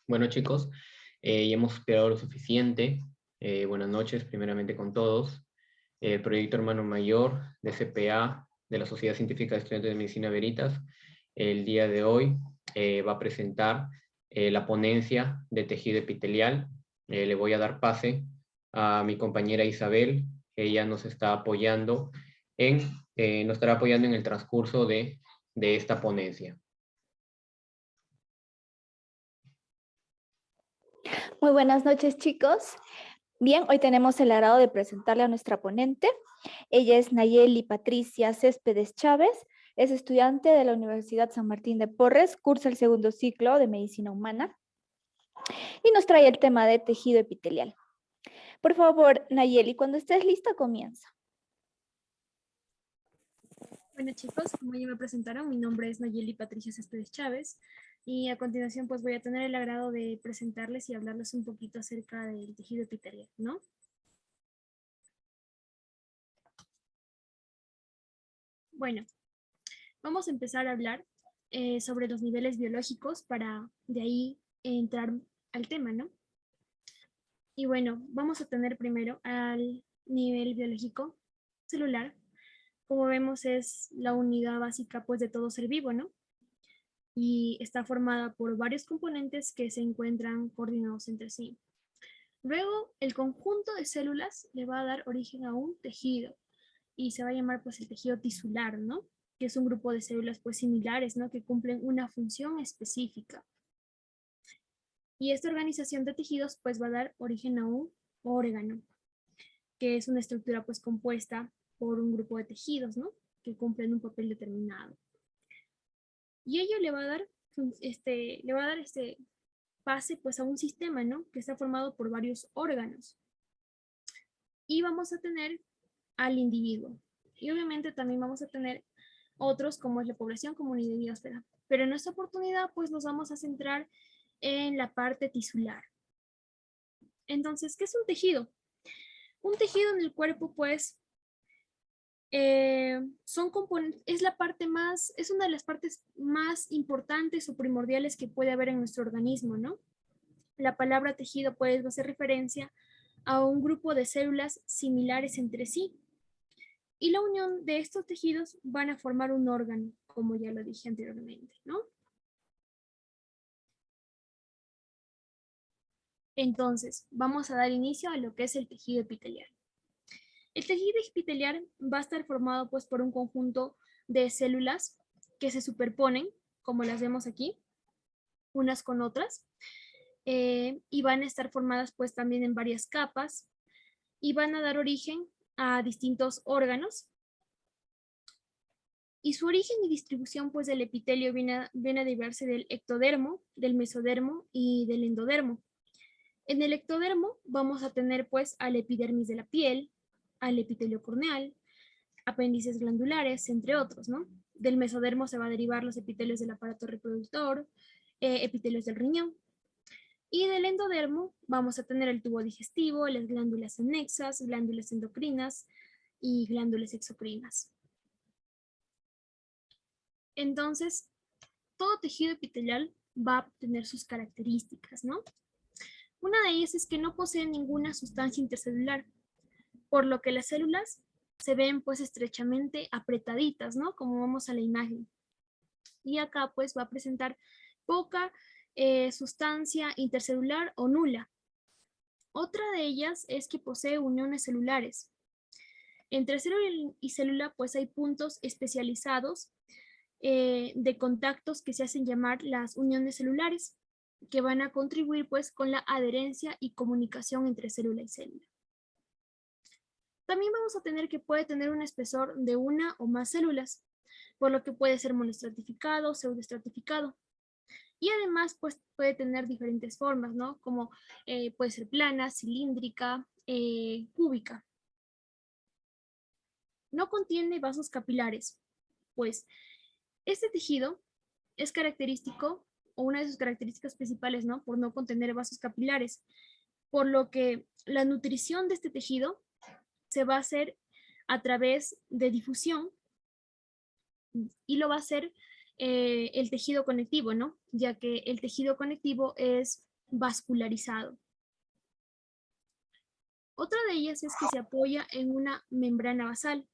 Bueno, chicos, ya hemos esperado lo suficiente. Buenas noches, primeramente con todos. El proyecto Hermano Mayor de CPA, de la Sociedad Científica de Estudiantes de Medicina Veritas, el día de hoy va a presentar la ponencia de tejido epitelial. Le voy a dar pase a mi compañera Isabel. Ella nos está apoyando nos estará apoyando en el transcurso de esta ponencia. Muy buenas noches, chicos. Bien, hoy tenemos el agrado de presentarle a nuestra ponente. Ella es Nayeli Patricia Céspedes Chávez, es estudiante de la Universidad San Martín de Porres, cursa el segundo ciclo de Medicina Humana y nos trae el tema de tejido epitelial. Por favor, Nayeli, cuando estés lista, comienza. Bueno, chicos, como ya me presentaron, mi nombre es Nayeli Patricia Céspedes Chávez y a continuación pues voy a tener el agrado de presentarles y hablarles un poquito acerca del tejido epitelial, ¿no? Bueno, vamos a empezar a hablar sobre los niveles biológicos para de ahí entrar al tema, ¿no? Y bueno, vamos a tener primero al nivel biológico celular. Como vemos es la unidad básica pues de todo ser vivo, ¿no? Y está formada por varios componentes que se encuentran coordinados entre sí. Luego, el conjunto de células le va a dar origen a un tejido y se va a llamar pues el tejido tisular, ¿no? Que es un grupo de células pues similares, ¿no? Que cumplen una función específica. Y esta organización de tejidos pues va a dar origen a un órgano, que es una estructura pues compuesta por un grupo de tejidos, ¿no? Que cumplen un papel determinado. Y ello le va a dar este pase pues a un sistema, ¿no? Que está formado por varios órganos. Y vamos a tener al individuo. Y obviamente también vamos a tener otros como es la población, comunidad y biosfera. Pero en esta oportunidad pues nos vamos a centrar en la parte tisular. Entonces, ¿qué es un tejido? Un tejido en el cuerpo pues es una de las partes más importantes o primordiales que puede haber en nuestro organismo, ¿no? La palabra tejido puede hacer referencia a un grupo de células similares entre sí. Y la unión de estos tejidos van a formar un órgano, como ya lo dije anteriormente, ¿no? Entonces, vamos a dar inicio a lo que es el tejido epitelial. El tejido epitelial va a estar formado pues por un conjunto de células que se superponen, como las vemos aquí, unas con otras, y van a estar formadas pues también en varias capas y van a dar origen a distintos órganos. Y su origen y distribución pues del epitelio viene a derivarse del ectodermo, del mesodermo y del endodermo. En el ectodermo vamos a tener pues al epidermis de la piel, al epitelio corneal, apéndices glandulares, entre otros, ¿no? Del mesodermo se va a derivar los epitelios del aparato reproductor, epitelios del riñón. Y del endodermo vamos a tener el tubo digestivo, las glándulas anexas, glándulas endocrinas y glándulas exocrinas. Entonces, todo tejido epitelial va a tener sus características, ¿no? Una de ellas es que no posee ninguna sustancia intercelular, por lo que las células se ven pues estrechamente apretaditas, ¿no? Como vemos a la imagen. Y acá pues va a presentar poca sustancia intercelular o nula. Otra de ellas es que posee uniones celulares. Entre célula y célula pues hay puntos especializados de contactos que se hacen llamar las uniones celulares, que van a contribuir pues con la adherencia y comunicación entre célula y célula. También vamos a tener que puede tener un espesor de una o más células, por lo que puede ser monoestratificado, pseudoestratificado. Y además pues puede tener diferentes formas, ¿no? Como puede ser plana, cilíndrica, cúbica. No contiene vasos capilares, pues este tejido es característico, o una de sus características principales, ¿no? Por no contener vasos capilares, por lo que la nutrición de este tejido se va a hacer a través de difusión y lo va a hacer el tejido conectivo, ¿no? Ya que el tejido conectivo es vascularizado. Otra de ellas es que se apoya en una membrana basal.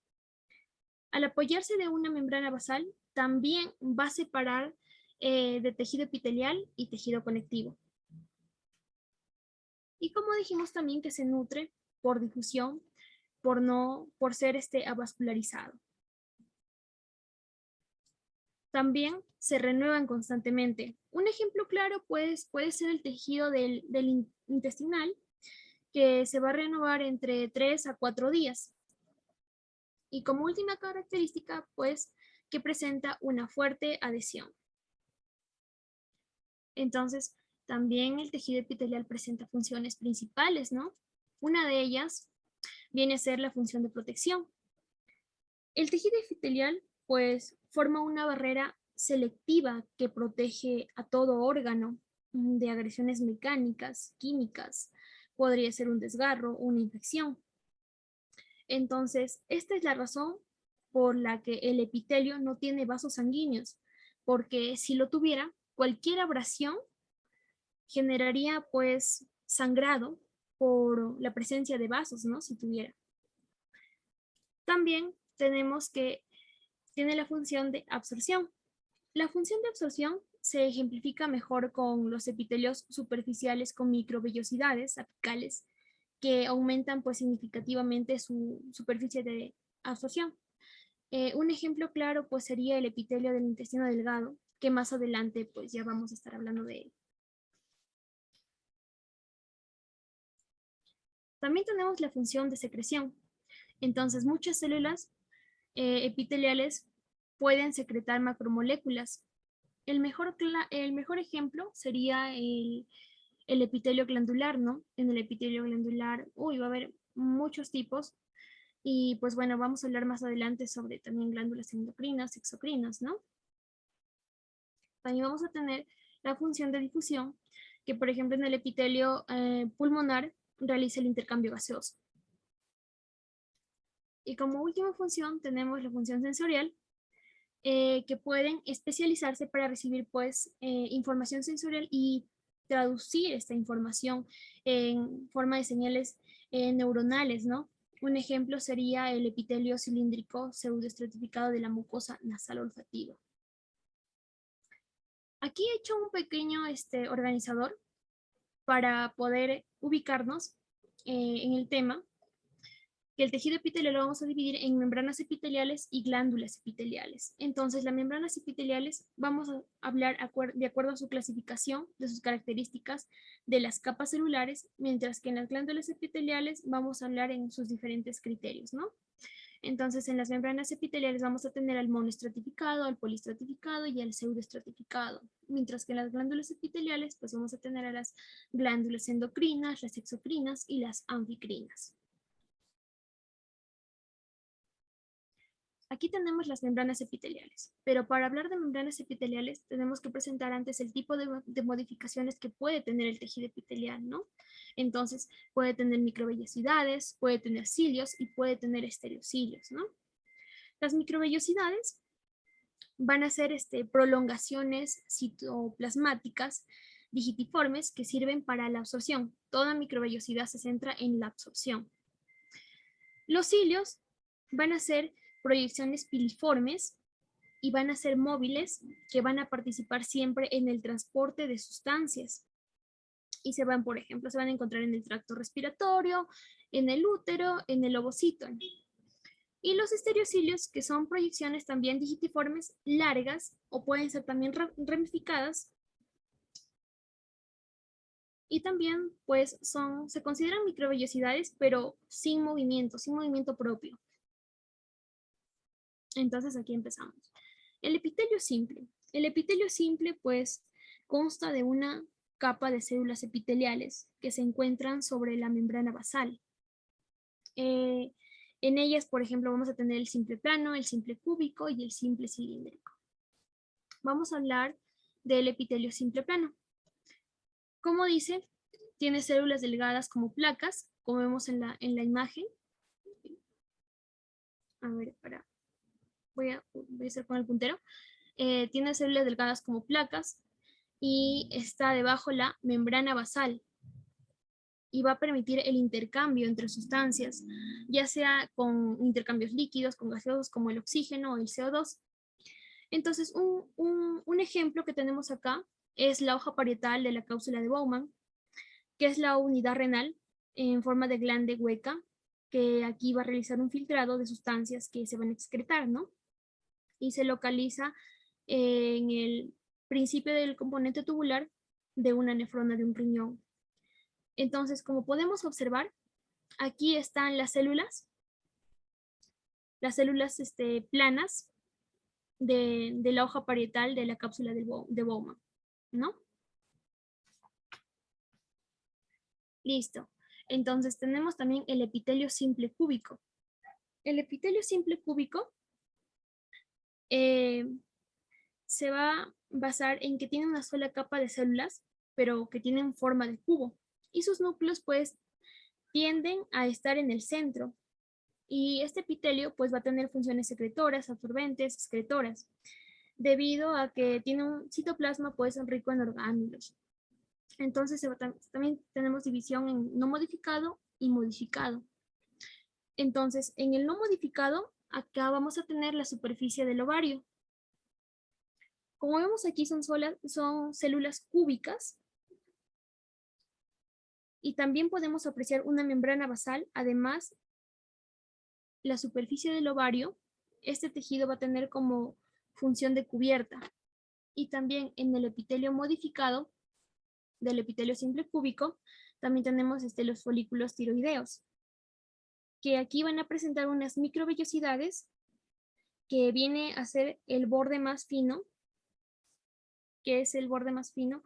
Al apoyarse de una membrana basal, también va a separar de tejido epitelial y tejido conectivo. Y como dijimos también que se nutre por difusión, por ser avascularizado. También se renuevan constantemente. Un ejemplo claro pues, puede ser el tejido del intestinal, que se va a renovar entre 3 a 4 días. Y como última característica, pues, que presenta una fuerte adhesión. Entonces, también el tejido epitelial presenta funciones principales, ¿no? Una de ellas viene a ser la función de protección. El tejido epitelial, pues, forma una barrera selectiva que protege a todo órgano de agresiones mecánicas, químicas, podría ser un desgarro, una infección. Entonces, esta es la razón por la que el epitelio no tiene vasos sanguíneos, porque si lo tuviera, cualquier abrasión generaría pues sangrado por la presencia de vasos, ¿no? Si tuviera. También tenemos que tiene la función de absorción. La función de absorción se ejemplifica mejor con los epitelios superficiales con microvellosidades apicales que aumentan pues significativamente su superficie de absorción. Un ejemplo claro pues sería el epitelio del intestino delgado, que más adelante pues ya vamos a estar hablando de él. También tenemos la función de secreción. Entonces muchas células epiteliales pueden secretar macromoléculas. El mejor ejemplo sería el epitelio glandular, ¿no? En el epitelio glandular, va a haber muchos tipos. Y pues bueno, vamos a hablar más adelante sobre también glándulas endocrinas, exocrinas, ¿no? También vamos a tener la función de difusión, que por ejemplo en el epitelio pulmonar realiza el intercambio gaseoso. Y como última función tenemos la función sensorial, que pueden especializarse para recibir pues información sensorial y traducir esta información en forma de señales neuronales, ¿no? Un ejemplo sería el epitelio cilíndrico pseudoestratificado de la mucosa nasal olfativa. Aquí he hecho un pequeño organizador para poder ubicarnos en el tema, que el tejido epitelial lo vamos a dividir en membranas epiteliales y glándulas epiteliales. Entonces, las membranas epiteliales vamos a hablar de acuerdo a su clasificación, de sus características, de las capas celulares, mientras que en las glándulas epiteliales vamos a hablar en sus diferentes criterios, ¿no? Entonces, en las membranas epiteliales vamos a tener al monoestratificado, al poliestratificado y al pseudoestratificado, mientras que en las glándulas epiteliales, pues vamos a tener a las glándulas endocrinas, las exocrinas y las anficrinas. Aquí tenemos las membranas epiteliales, pero para hablar de membranas epiteliales tenemos que presentar antes el tipo de modificaciones que puede tener el tejido epitelial, ¿no? Entonces, puede tener microvellosidades, puede tener cilios y puede tener estereocilios, ¿no? Las microvellosidades van a ser prolongaciones citoplasmáticas digitiformes que sirven para la absorción. Toda microvellosidad se centra en la absorción. Los cilios van a ser proyecciones piliformes y van a ser móviles que van a participar siempre en el transporte de sustancias. Y por ejemplo, se van a encontrar en el tracto respiratorio, en el útero, en el ovocito. Y los estereocilios, que son proyecciones también digitiformes largas o pueden ser también ramificadas. Y también pues se consideran microvellosidades, pero sin movimiento propio. Entonces aquí empezamos. El epitelio simple. El epitelio simple pues consta de una capa de células epiteliales que se encuentran sobre la membrana basal. En ellas, por ejemplo, vamos a tener el simple plano, el simple cúbico y el simple cilíndrico. Vamos a hablar del epitelio simple plano. Como dice, tiene células delgadas como placas, como vemos en la imagen. A ver, voy a hacer con el puntero. tiene células delgadas como placas y está debajo la membrana basal y va a permitir el intercambio entre sustancias, ya sea con intercambios líquidos, con gaseosos como el oxígeno o el CO2. Entonces, un ejemplo que tenemos acá es la hoja parietal de la cápsula de Bowman, que es la unidad renal en forma de glande hueca, que aquí va a realizar un filtrado de sustancias que se van a excretar, ¿no? Y se localiza en el principio del componente tubular de una nefrona de un riñón. Entonces, como podemos observar, aquí están las células planas de la hoja parietal de la cápsula de Bowman, ¿no? Listo. Entonces tenemos también el epitelio simple cúbico. El epitelio simple cúbico se va a basar en que tiene una sola capa de células, pero que tienen forma de cubo. Y sus núcleos pues tienden a estar en el centro. Y este epitelio pues va a tener funciones secretoras, absorbentes, excretoras, debido a que tiene un citoplasma pues rico en orgánulos. Entonces también tenemos división en no modificado y modificado. Entonces, en el no modificado, acá vamos a tener la superficie del ovario. Como vemos aquí son células cúbicas y también podemos apreciar una membrana basal. Además, la superficie del ovario, este tejido va a tener como función de cubierta. Y también en el epitelio modificado del epitelio simple cúbico, también tenemos los folículos tiroideos, que aquí van a presentar unas microvellosidades que viene a ser el borde más fino, que es el borde más fino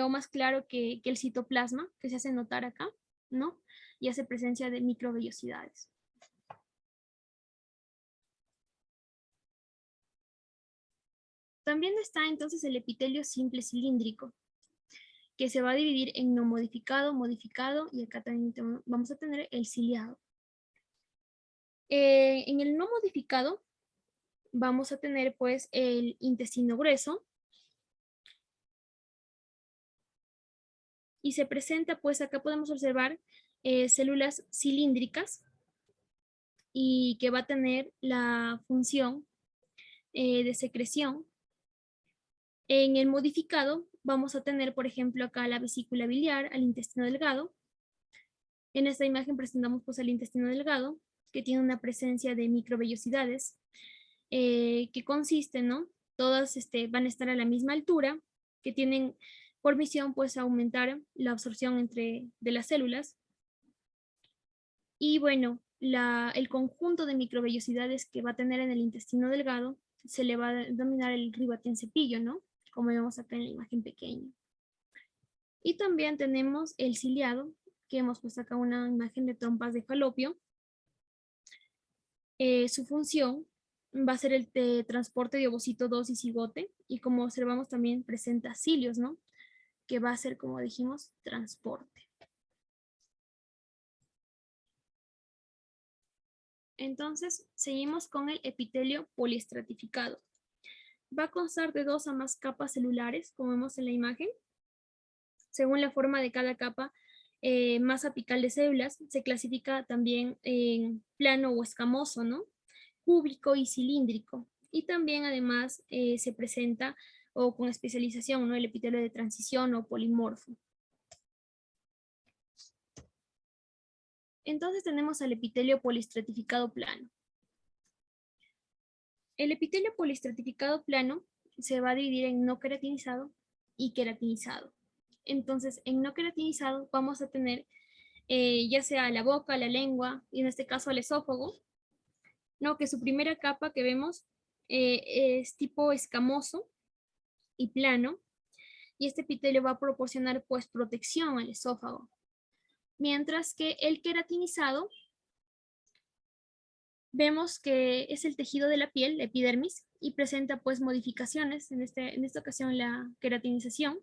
o más claro que el citoplasma, que se hace notar acá, ¿no? Y hace presencia de microvellosidades. También está entonces el epitelio simple cilíndrico, que se va a dividir en no modificado, modificado, y acá también vamos a tener el ciliado. En el no modificado vamos a tener pues el intestino grueso, y se presenta pues acá podemos observar células cilíndricas y que va a tener la función de secreción. En el modificado vamos a tener, por ejemplo, acá la vesícula biliar, al intestino delgado. En esta imagen presentamos pues al intestino delgado, que tiene una presencia de microvellosidades, que consisten, ¿no? Todas van a estar a la misma altura, que tienen por misión pues aumentar la absorción de las células. Y bueno, el conjunto de microvellosidades que va a tener en el intestino delgado se le va a denominar el ribatencepillo, ¿no? Como vemos acá en la imagen pequeña. Y también tenemos el ciliado, que hemos puesto acá una imagen de trompas de falopio. Su función va a ser el de transporte de ovocito 2 y cigote, y como observamos también presenta cilios, ¿no? Que va a ser, como dijimos, transporte. Entonces, seguimos con el epitelio poliestratificado. Va a constar de 2 a más capas celulares, como vemos en la imagen. Según la forma de cada capa, masa apical de células, se clasifica también en plano o escamoso, ¿no? Cúbico y cilíndrico. Y también, además, se presenta o con especialización, ¿no? El epitelio de transición o polimorfo. Entonces tenemos al epitelio poliestratificado plano. El epitelio poliestratificado plano se va a dividir en no queratinizado y queratinizado. Entonces, en no queratinizado vamos a tener ya sea la boca, la lengua y en este caso el esófago, ¿no? Que su primera capa que vemos es tipo escamoso y plano, y este epitelio va a proporcionar pues protección al esófago. Mientras que el queratinizado vemos que es el tejido de la piel, la epidermis, y presenta pues modificaciones, en esta ocasión la queratinización,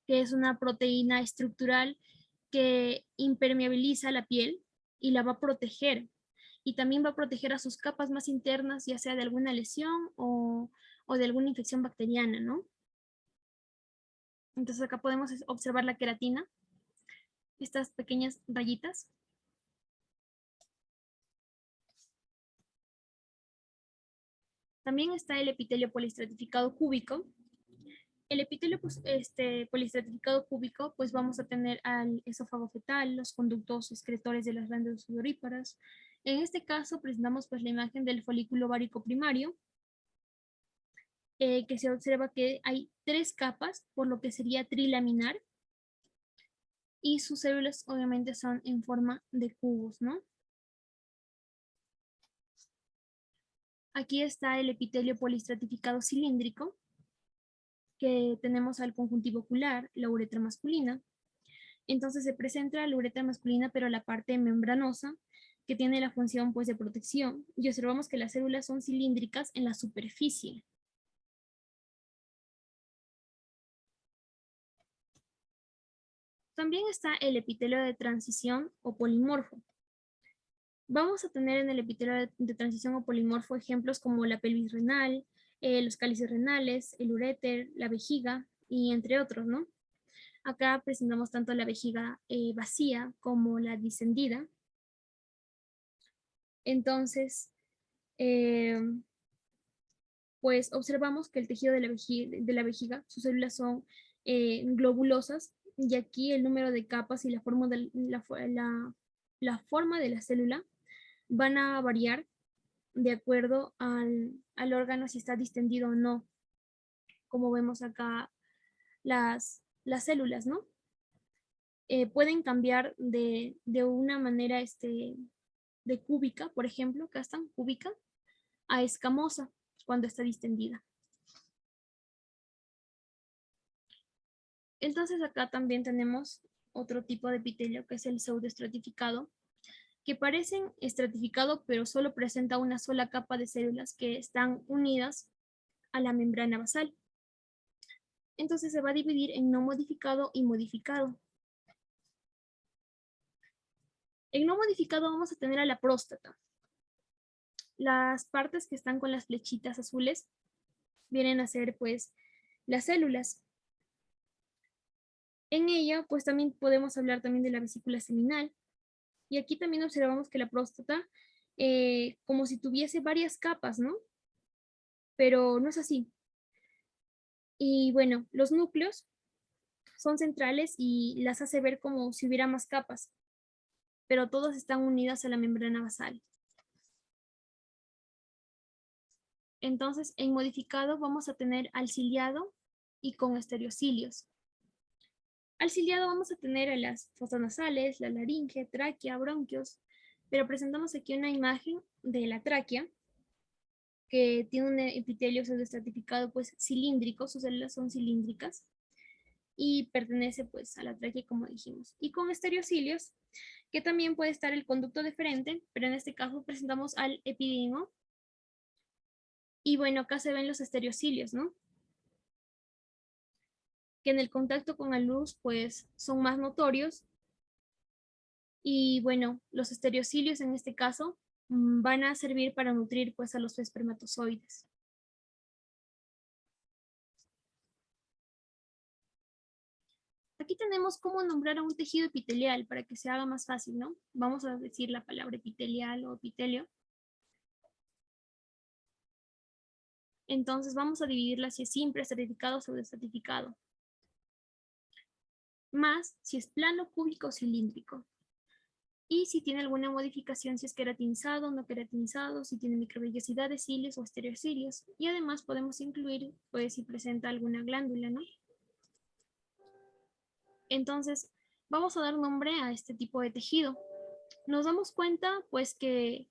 que es una proteína estructural que impermeabiliza la piel y la va a proteger. Y también va a proteger a sus capas más internas, ya sea de alguna lesión o o de alguna infección bacteriana, ¿no? Entonces acá podemos observar la queratina, estas pequeñas rayitas. También está el epitelio polistratificado cúbico. El epitelio polistratificado cúbico, pues vamos a tener al esófago fetal, los conductos excretores de las glándulas sudoríparas. En este caso presentamos pues la imagen del folículo ovárico primario, que se observa que hay 3 capas, por lo que sería trilaminar, y sus células obviamente son en forma de cubos, ¿no? Aquí está el epitelio polistratificado cilíndrico, que tenemos al conjuntivo ocular, la uretra masculina. Entonces se presenta la uretra masculina, pero la parte membranosa, que tiene la función pues de protección, y observamos que las células son cilíndricas en la superficie. También está el epitelio de transición o polimorfo. Vamos a tener en el epitelio de transición o polimorfo ejemplos como la pelvis renal, los cálices renales, el uréter, la vejiga y entre otros, ¿no? Acá presentamos tanto la vejiga vacía como la distendida. Entonces, pues observamos que el tejido de la vejiga, sus células son globulosas, y aquí el número de capas y la forma de la célula van a variar de acuerdo al órgano, si está distendido o no, como vemos acá las células, ¿no? Pueden cambiar de una manera de cúbica, por ejemplo, acá están, cúbica, a escamosa cuando está distendida. Entonces acá también tenemos otro tipo de epitelio, que es el pseudoestratificado, que parecen estratificado, pero solo presenta una sola capa de células que están unidas a la membrana basal. Entonces se va a dividir en no modificado y modificado. En no modificado vamos a tener a la próstata. Las partes que están con las flechitas azules vienen a ser pues las células. En ella pues también podemos hablar también de la vesícula seminal. Y aquí también observamos que la próstata como si tuviese varias capas, ¿no? Pero no es así. Y bueno, los núcleos son centrales y las hace ver como si hubiera más capas, pero todas están unidas a la membrana basal. Entonces, en modificado vamos a tener al ciliado y con estereocilios. Al ciliado vamos a tener a las fosas nasales, la laringe, tráquea, bronquios, pero presentamos aquí una imagen de la tráquea, que tiene un epitelio pseudoestratificado pues cilíndrico, sus células son cilíndricas, y pertenece pues a la tráquea, como dijimos. Y con estereocilios, que también puede estar el conducto deferente, pero en este caso presentamos al epididimo. Y bueno, acá se ven los estereocilios, ¿no? Que en el contacto con la luz pues son más notorios. Y bueno, los estereocilios en este caso van a servir para nutrir pues a los espermatozoides. Aquí tenemos cómo nombrar a un tejido epitelial para que se haga más fácil, ¿no? Vamos a decir la palabra epitelial o epitelio. Entonces vamos a dividirla si es simple, estratificado o pseudoestratificado. Más si es plano, cúbico o cilíndrico. Y si tiene alguna modificación, si es queratinizado o no queratinizado, si tiene microvellosidades, cilios o estereocilios. Y además podemos incluir, pues, si presenta alguna glándula, ¿no? Entonces, vamos a dar nombre a este tipo de tejido. Nos damos cuenta, pues, que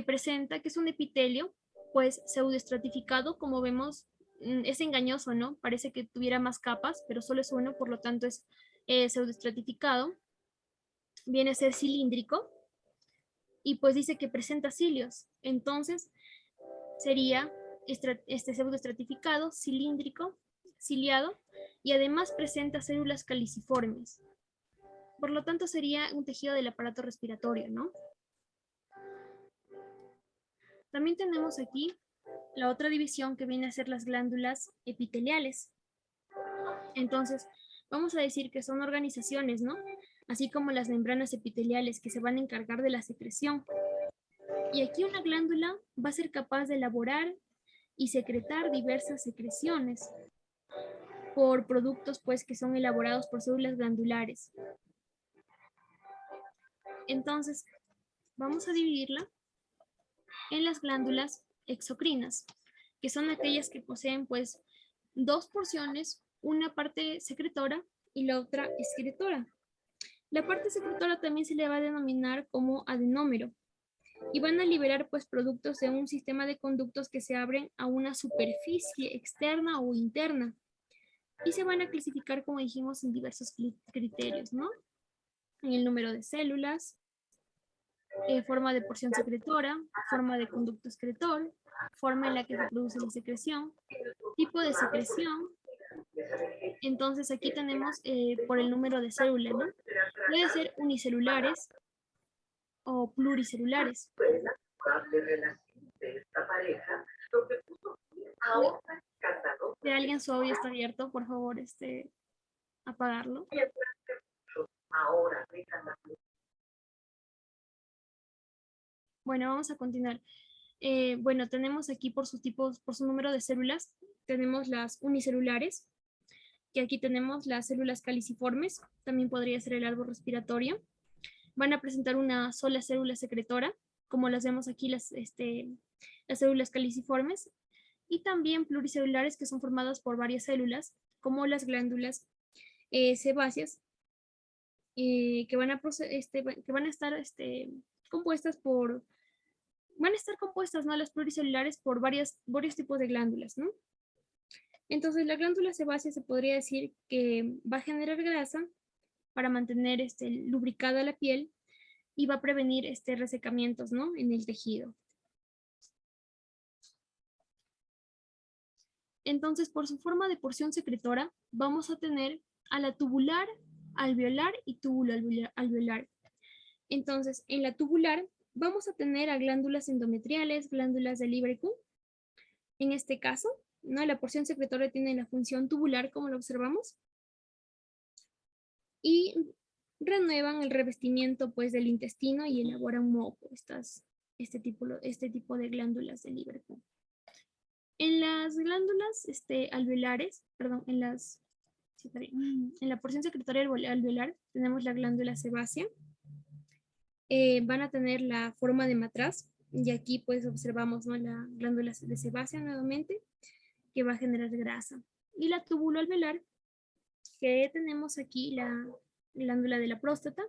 presenta, que es un epitelio, pues, pseudoestratificado, como vemos, es engañoso, ¿no? Parece que tuviera más capas, pero solo es uno, por lo tanto es pseudoestratificado. Viene a ser cilíndrico y pues dice que presenta cilios. Entonces, sería este pseudoestratificado, cilíndrico, ciliado, y además presenta células caliciformes. Por lo tanto, sería un tejido del aparato respiratorio, ¿no? También tenemos aquí la otra división que viene a ser las glándulas epiteliales. Entonces, vamos a decir que son organizaciones, ¿no? Así como las membranas epiteliales que se van a encargar de la secreción. Y aquí una glándula va a ser capaz de elaborar y secretar diversas secreciones por productos pues que son elaborados por células glandulares. Entonces, vamos a dividirla en las glándulas exocrinas, que son aquellas que poseen pues dos porciones, una parte secretora y la otra excretora. La parte secretora también se le va a denominar como adenómero y van a liberar pues productos de un sistema de conductos que se abren a una superficie externa o interna y se van a clasificar, como dijimos, en diversos criterios, ¿no? En el número de células, forma de porción secretora, forma de conducto excretor, forma en la que se produce la secreción, tipo de secreción. Entonces aquí tenemos por el número de células, ¿no? Puede ser unicelulares o pluricelulares. Si alguien su audio está abierto, por favor, apagarlo. Bueno, vamos a continuar. Bueno, tenemos aquí por sus tipos, por su número de células, tenemos las unicelulares, que aquí tenemos las células caliciformes, también podría ser el árbol respiratorio. Van a presentar una sola célula secretora, como las vemos aquí, las células caliciformes, y también pluricelulares, que son formadas por varias células, como las glándulas sebáceas, que van a estar compuestas por, van a estar compuestas, ¿no? Las pluricelulares por varios tipos de glándulas, ¿no? Entonces, la glándula sebácea se podría decir que va a generar grasa para mantener lubricada la piel y va a prevenir resecamientos, ¿no? En el tejido. Entonces, por su forma de porción secretora, vamos a tener a la tubular, alveolar y túbulo alveolar. Entonces, en la tubular vamos a tener a glándulas endometriales, glándulas de Lieberkühn. En este caso, ¿no? La porción secretora tiene la función tubular, como lo observamos, y renuevan el revestimiento pues del intestino y elaboran moco, este tipo de glándulas de Lieberkühn. En las glándulas alveolares, perdón, en la porción secretoria alveolar tenemos la glándula sebácea. Van a tener la forma de matraz, y aquí pues observamos, ¿no? La glándula de sebácea nuevamente, que va a generar grasa. Y la túbulo alveolar, que tenemos aquí la glándula de la próstata.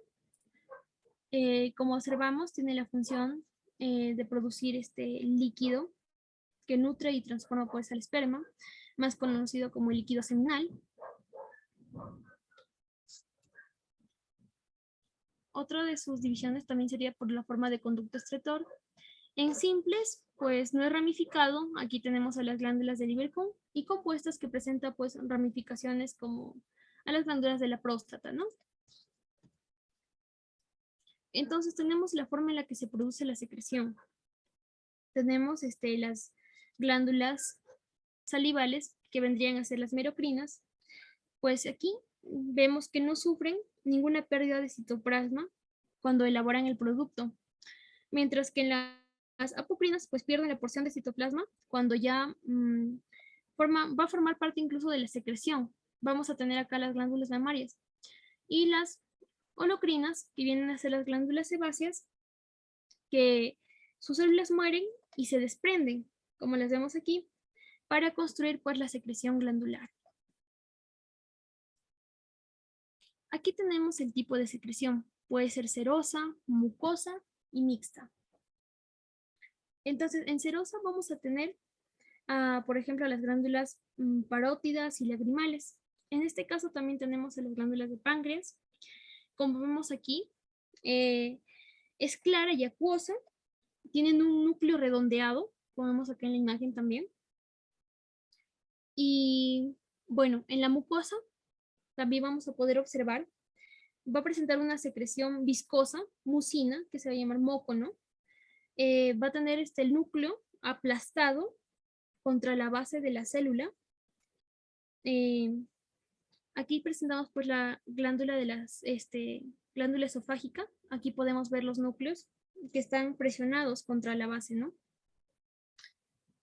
Como observamos, tiene la función de producir este líquido que nutre y transforma pues al esperma, más conocido como el líquido seminal. Otra de sus divisiones también sería por la forma de conducto excretor. En simples, pues no es ramificado. Aquí tenemos a las glándulas de Lieberkühn y compuestas que presentan pues ramificaciones como a las glándulas de la próstata, ¿no? Entonces tenemos la forma en la que se produce la secreción. Tenemos las glándulas salivales, que vendrían a ser las merocrinas. Pues aquí vemos que no sufren ninguna pérdida de citoplasma cuando elaboran el producto, mientras que en las apocrinas pues pierden la porción de citoplasma cuando ya va a formar parte incluso de la secreción. Vamos a tener acá las glándulas mamarias. Y las holocrinas, que vienen a ser las glándulas sebáceas, que sus células mueren y se desprenden, como las vemos aquí, para construir pues la secreción glandular. Aquí tenemos el tipo de secreción. Puede ser serosa, mucosa y mixta. Entonces, en serosa vamos a tener, por ejemplo, las glándulas parótidas y lagrimales. En este caso también tenemos las glándulas de páncreas. Como vemos aquí, es clara y acuosa. Tienen un núcleo redondeado, como vemos acá en la imagen también. Y bueno, en la mucosa también vamos a poder observar, va a presentar una secreción viscosa, mucina, que se va a llamar moco, ¿no? Va a tener el núcleo aplastado contra la base de la célula. Aquí presentamos pues la glándula de glándula esofágica. Aquí podemos ver los núcleos que están presionados contra la base, ¿no?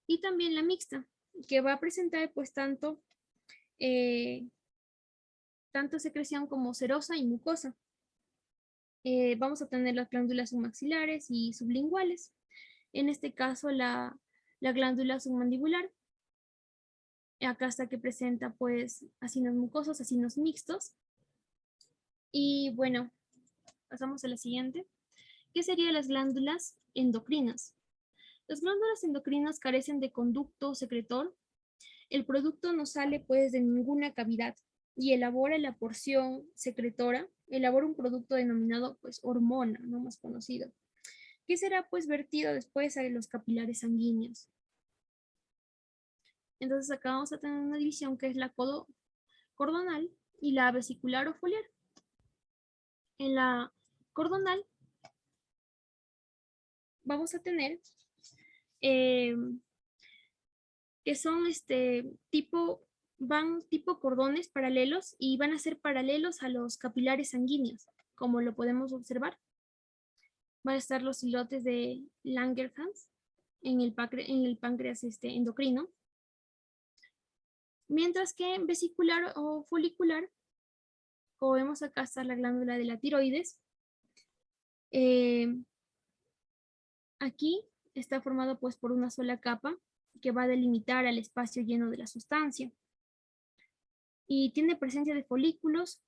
Y también la mixta, que va a presentar pues tanto secreción como serosa y mucosa. Vamos a tener las glándulas submaxilares y sublinguales. En este caso la glándula submandibular. Acá está que presenta pues acinos mucosos, acinos mixtos. Y bueno, pasamos a la siguiente, que serían las glándulas endocrinas. Las glándulas endocrinas carecen de conducto secretor. El producto no sale pues de ninguna cavidad y elabora la porción secretora, elabora un producto denominado pues hormona, no más conocido, que será pues vertido después a los capilares sanguíneos. Entonces acá vamos a tener una división que es la cordonal y la vesicular o foliar. En la cordonal vamos a tener que son tipo cordones paralelos y van a ser paralelos a los capilares sanguíneos, como lo podemos observar. Van a estar los islotes de Langerhans en el páncreas endocrino. Mientras que en vesicular o folicular, como vemos acá está la glándula de la tiroides. Aquí está formado pues por una sola capa que va a delimitar al espacio lleno de la sustancia. Y tiene presencia de folículos,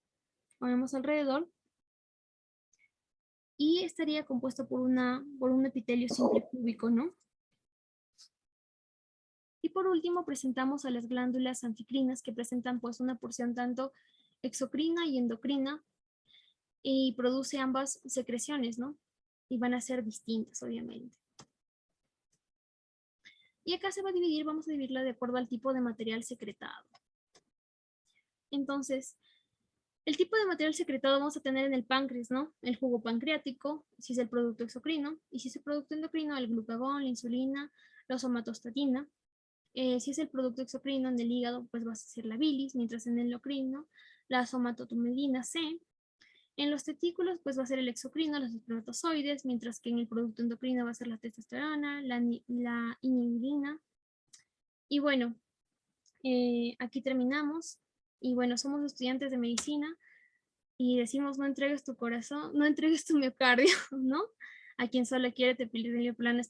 como vemos alrededor, y estaría compuesto por un epitelio simple cúbico, ¿no? Y por último presentamos a las glándulas anficrinas, que presentan pues una porción tanto exocrina y endocrina, y produce ambas secreciones, ¿no? Y van a ser distintas, obviamente. Y acá se va a dividir, vamos a dividirla de acuerdo al tipo de material secretado. Entonces, el tipo de material secretado vamos a tener en el páncreas, ¿no? El jugo pancreático, si es el producto exocrino, y si es el producto endocrino, el glucagón, la insulina, la somatostatina. Si es el producto exocrino en el hígado, pues va a ser la bilis, mientras en el endocrino, la somatotumidina C. En los testículos, pues va a ser el exocrino, los espermatozoides, mientras que en el producto endocrino va a ser la testosterona, la inhibina. Y bueno, aquí terminamos. Y bueno, somos estudiantes de medicina y decimos no entregues tu corazón, no entregues tu miocardio, ¿no? A quien solo quiere epitelio plano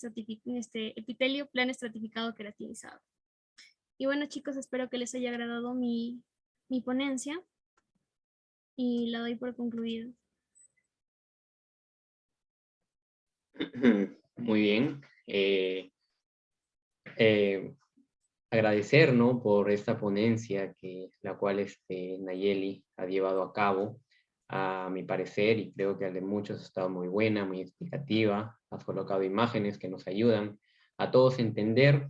estratificado queratinizado. Y bueno, chicos, espero que les haya agradado mi ponencia y la doy por concluida. Muy bien. Agradecer, ¿no?, por esta ponencia la cual Nayeli ha llevado a cabo. A mi parecer, y creo que al de muchos, ha estado muy buena, muy explicativa. Has colocado imágenes que nos ayudan a todos a entender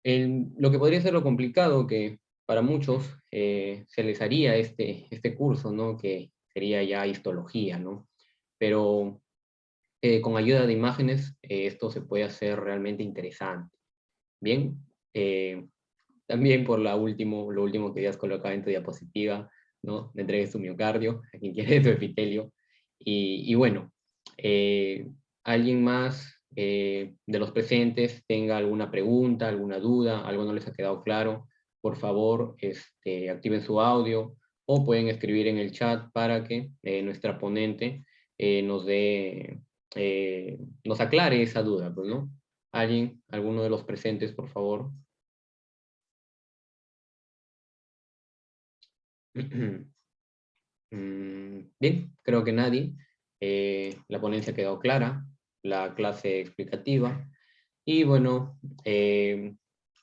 lo que podría ser lo complicado que para muchos se les haría este curso, ¿no?, que sería ya histología, ¿no? Pero con ayuda de imágenes esto se puede hacer realmente interesante. Bien, también por lo último que habías colocado en tu diapositiva, ¿no? Le entregues tu miocardio a quien quiere tu epitelio. Y bueno, ¿alguien más de los presentes tenga alguna pregunta, alguna duda, algo no les ha quedado claro? Por favor, activen su audio o pueden escribir en el chat para que nuestra ponente nos aclare esa duda, pues, ¿no? ¿Alguno de los presentes, por favor? Bien, creo que nadie. La ponencia ha quedado clara, la clase explicativa. Y bueno,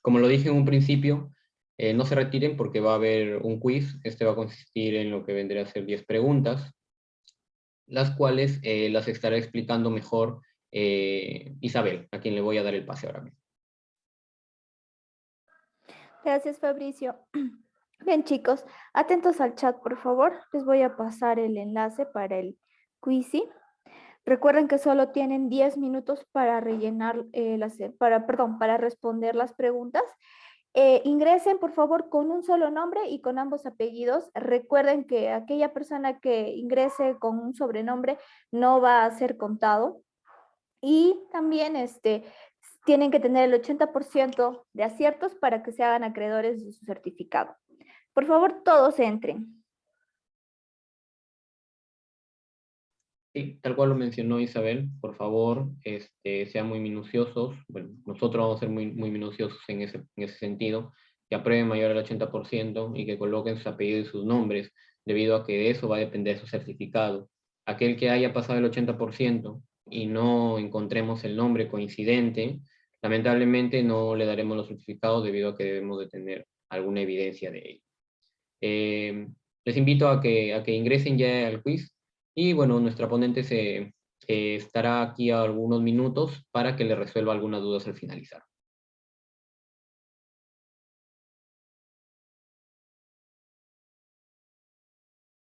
como lo dije en un principio, no se retiren porque va a haber un quiz. Este va a consistir en lo que vendría a ser 10 preguntas, las cuales las estará explicando mejor Isabel, a quien le voy a dar el pase ahora mismo. Gracias, Fabricio. Bien, chicos, atentos al chat, por favor. Les voy a pasar el enlace para el quiz. Recuerden que solo tienen 10 minutos para rellenar, para responder las preguntas. Ingresen, por favor, con un solo nombre y con ambos apellidos. Recuerden que aquella persona que ingrese con un sobrenombre no va a ser contado. Y también tienen que tener el 80% de aciertos para que se hagan acreedores de su certificado. Por favor, todos entren. Sí, tal cual lo mencionó Isabel, por favor, sean muy minuciosos. Bueno, nosotros vamos a ser muy minuciosos en ese sentido, que aprueben mayor al 80% y que coloquen sus apellidos y sus nombres, debido a que de eso va a depender su certificado. Aquel que haya pasado el 80% y no encontremos el nombre coincidente, lamentablemente no le daremos los certificados debido a que debemos de tener alguna evidencia de ello. Les invito a que ingresen ya al quiz. Y bueno, nuestra ponente estará aquí a algunos minutos para que le resuelva algunas dudas al finalizar.